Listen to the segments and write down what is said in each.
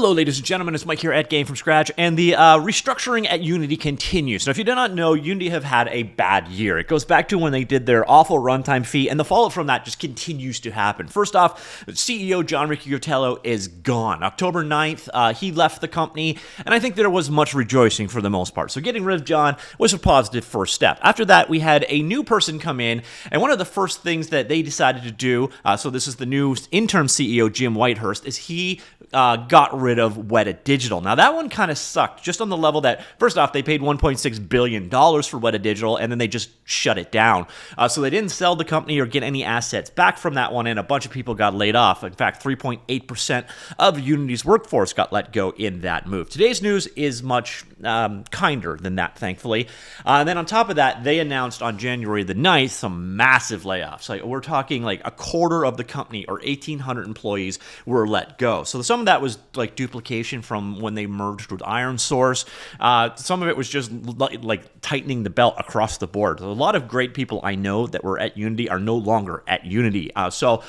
Hello, ladies and gentlemen. It's Mike here at Gamefromscratch, and the restructuring at Unity continues. Now, if you do not know, Unity have had a bad year. It goes back to when they did their awful runtime fee, and the fallout from that just continues to happen. First off, CEO John Riccitiello is gone. October 9th, he left the company, and I think there was much rejoicing for the most part. So getting rid of John was a positive first step. After that, we had a new person come in, and one of the first things that they decided to do, so this is the new interim CEO, Jim Whitehurst, is he got rid of Weta Digital. Now, that one kind of sucked, just on the level that, first off, they paid $1.6 billion for Weta Digital, and then they just shut it down. So they didn't sell the company or get any assets back from that one, and a bunch of people got laid off. In fact, 3.8% of Unity's workforce got let go in that move. Today's news is much kinder than that, thankfully. And then on top of that, they announced on January the 9th some massive layoffs. Like, we're talking like a quarter of the company, or 1,800 employees, were let go. So some of that was like duplication from when they merged with IronSource. Some of it was just like tightening the belt across the board. A lot of great people I know that were at Unity are no longer at Unity. So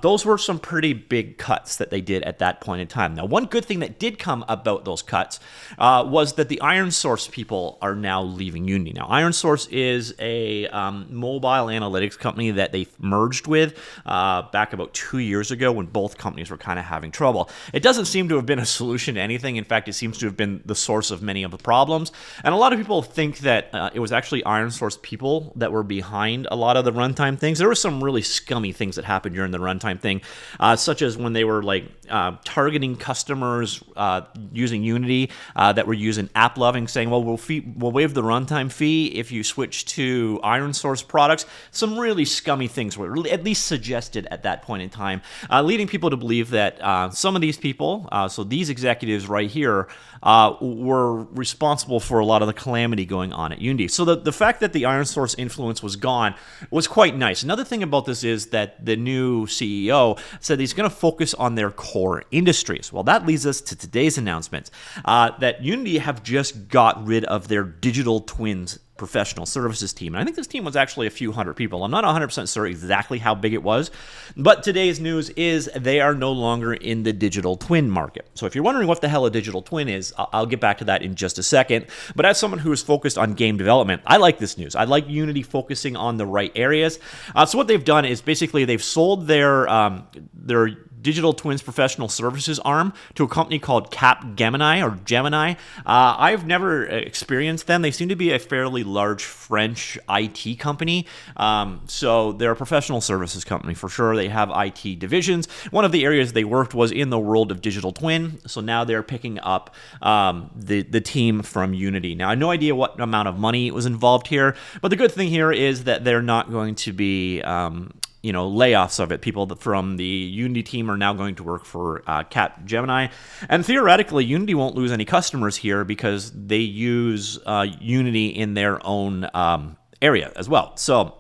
those were some pretty big cuts that they did at that point in time. Now, one good thing that did come about those cuts was that the IronSource people are now leaving Unity. Now, IronSource is a mobile analytics company that they merged with back about 2 years ago when both companies were kind of having trouble. It doesn't seem to have been a solution to anything. In fact, it seems to have been the source of many of the problems. And a lot of people think that it was actually IronSource people that were behind a lot of the runtime things. There were some really scummy things that happened during the runtime thing, such as when they were like targeting customers using Unity that were using AppLovin, saying, well, we'll waive the runtime fee if you switch to IronSource products. Some really scummy things were at least suggested at that point in time, leading people to believe that some of these people, so these executives right here, were responsible for a lot of the calamity going on at Unity. So the fact that the IronSource influence was gone was quite nice. Another thing about this is that the new CEO said he's going to focus on their core industries. Well, that leads us to today's announcement that Unity have just got rid of their digital twins professional services team. And I think this team was actually a few hundred people. I'm not 100% sure exactly how big it was, but today's news is they are no longer in the digital twin market. So if you're wondering what the hell a digital twin is, I'll get back to that in just a second. But as someone who is focused on game development, I like this news. I like Unity focusing on the right areas. So what they've done is basically they've sold their digital twins professional services arm to a company called Capgemini or Gemini. I've never experienced them. They seem to be a fairly large French IT company. So they're a professional services company for sure. They have IT divisions. One of the areas they worked was in the world of digital twin. So now they're picking up the team from Unity. Now, I have no idea what amount of money was involved here, but the good thing here is that they're not going to be layoffs of it. People from the Unity team are now going to work for Capgemini. And theoretically, Unity won't lose any customers here because they use Unity in their own area as well. So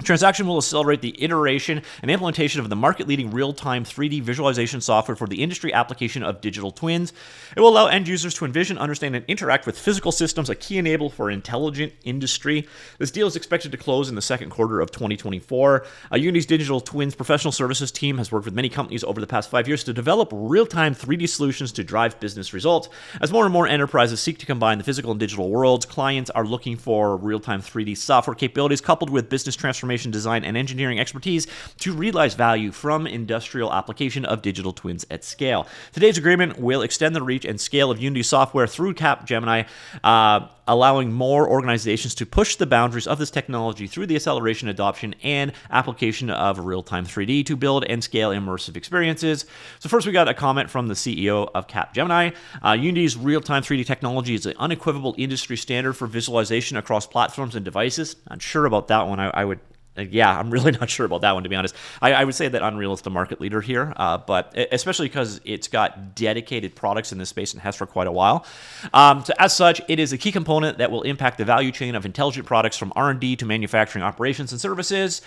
transaction will accelerate the iteration and implementation of the market-leading real-time 3D visualization software for the industry application of digital twins. It will allow end users to envision, understand, and interact with physical systems, a key enabler for intelligent industry. This deal is expected to close in the second quarter of 2024. Unity's digital twins professional services team has worked with many companies over the past 5 years to develop real-time 3D solutions to drive business results. As more and more enterprises seek to combine the physical and digital worlds, clients are looking for real-time 3D software capabilities coupled with business transformation, design, and engineering expertise to realize value from industrial application of digital twins at scale. Today's agreement will extend the reach and scale of Unity software through Capgemini, allowing more organizations to push the boundaries of this technology through the acceleration, adoption, and application of real-time 3D to build and scale immersive experiences. So first, we got a comment from the CEO of Capgemini. Unity's real-time 3D technology is an unequivocal industry standard for visualization across platforms and devices. Not sure about that one. I'm really not sure about that one, to be honest. I would say that Unreal is the market leader here, but especially because it's got dedicated products in this space and has for quite a while. So as such, it is a key component that will impact the value chain of intelligent products from R&D to manufacturing operations and services.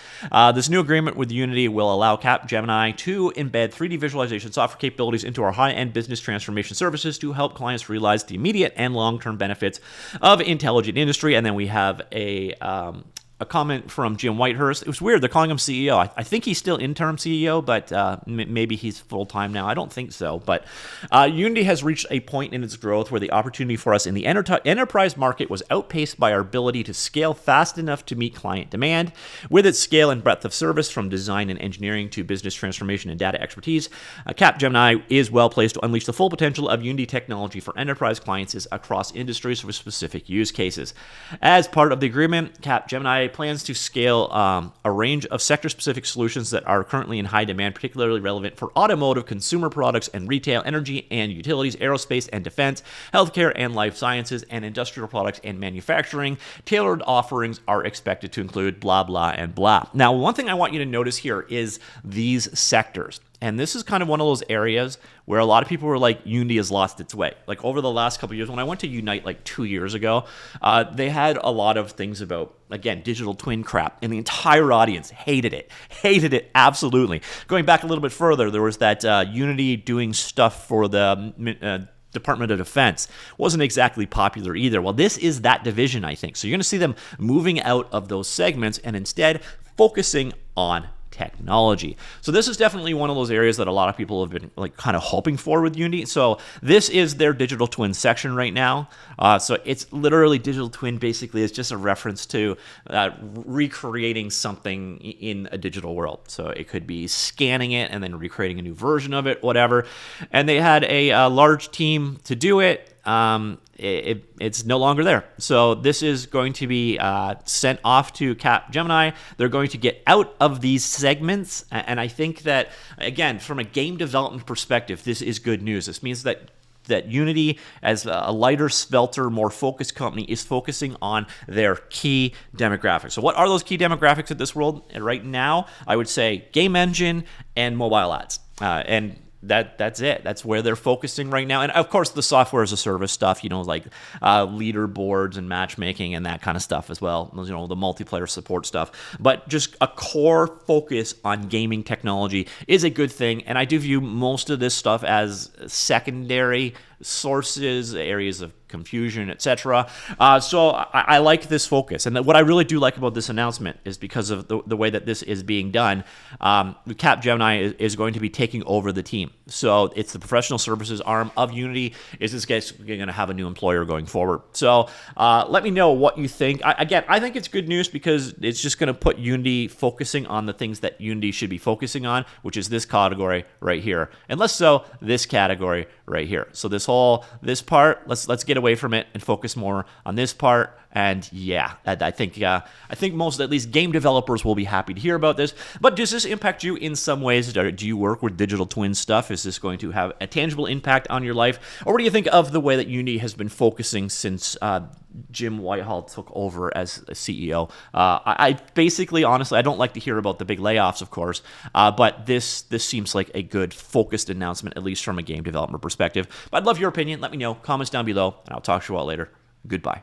This new agreement with Unity will allow Capgemini to embed 3D visualization software capabilities into our high-end business transformation services to help clients realize the immediate and long-term benefits of intelligent industry. And then we have a a comment from Jim Whitehurst. It was weird. They're calling him CEO. I think he's still interim CEO, but maybe he's full-time now. I don't think so. But Unity has reached a point in its growth where the opportunity for us in the enterprise market was outpaced by our ability to scale fast enough to meet client demand. With its scale and breadth of service, from design and engineering to business transformation and data expertise, Capgemini is well placed to unleash the full potential of Unity technology for enterprise clients across industries with specific use cases. As part of the agreement, Capgemini plans to scale a range of sector-specific solutions that are currently in high demand, particularly relevant for automotive, consumer products and retail, energy and utilities, aerospace and defense, healthcare and life sciences, and industrial products and manufacturing. Tailored offerings are expected to include blah, blah, and blah. Now, one thing I want you to notice here is these sectors. And this is kind of one of those areas where a lot of people were like, Unity has lost its way. Like over the last couple of years, when I went to Unite like 2 years ago, they had a lot of things about, again, digital twin crap, and the entire audience hated it, absolutely. Going back a little bit further, there was that Unity doing stuff for the Department of Defense. Wasn't exactly popular either. Well, this is that division, I think. So you're going to see them moving out of those segments and instead focusing on technology. So this is definitely one of those areas that a lot of people have been like kind of hoping for with Unity. So this is their digital twin section right now. So it's literally digital twin basically is just a reference to recreating something in a digital world. So it could be scanning it and then recreating a new version of it, whatever. And they had a large team to do it. It's no longer there. So this is going to be sent off to Capgemini. They're going to get out of these segments. And I think that, again, from a game development perspective, this is good news. This means that Unity, as a lighter, svelter, more focused company, is focusing on their key demographics. So what are those key demographics of this world? And right now, I would say game engine and mobile ads. And that's it. That's where they're focusing right now. And of course, the software as a service stuff, like leaderboards and matchmaking and that kind of stuff as well. The multiplayer support stuff. But just a core focus on gaming technology is a good thing. And I do view most of this stuff as secondary sources, areas of confusion, etc. So I like this focus. And what I really do like about this announcement is because of the way that this is being done, Capgemini is going to be taking over the team. So it's the professional services arm of Unity. Is this guy going to have a new employer going forward? So let me know what you think. I think it's good news because it's just going to put Unity focusing on the things that Unity should be focusing on, which is this category right here. And less so this category right here. So this part, let's get away from it and focus more on this part. And yeah, I think most, at least game developers, will be happy to hear about this. But does this impact you in some ways? Do you work with digital twin stuff? Is this going to have a tangible impact on your life? Or what do you think of the way that Unity has been focusing since Jim Whitehall took over as a CEO? I basically, honestly, I don't like to hear about the big layoffs, of course, but this seems like a good focused announcement, at least from a game developer perspective. But I'd love your opinion. Let me know. Comments down below, and I'll talk to you all later. Goodbye.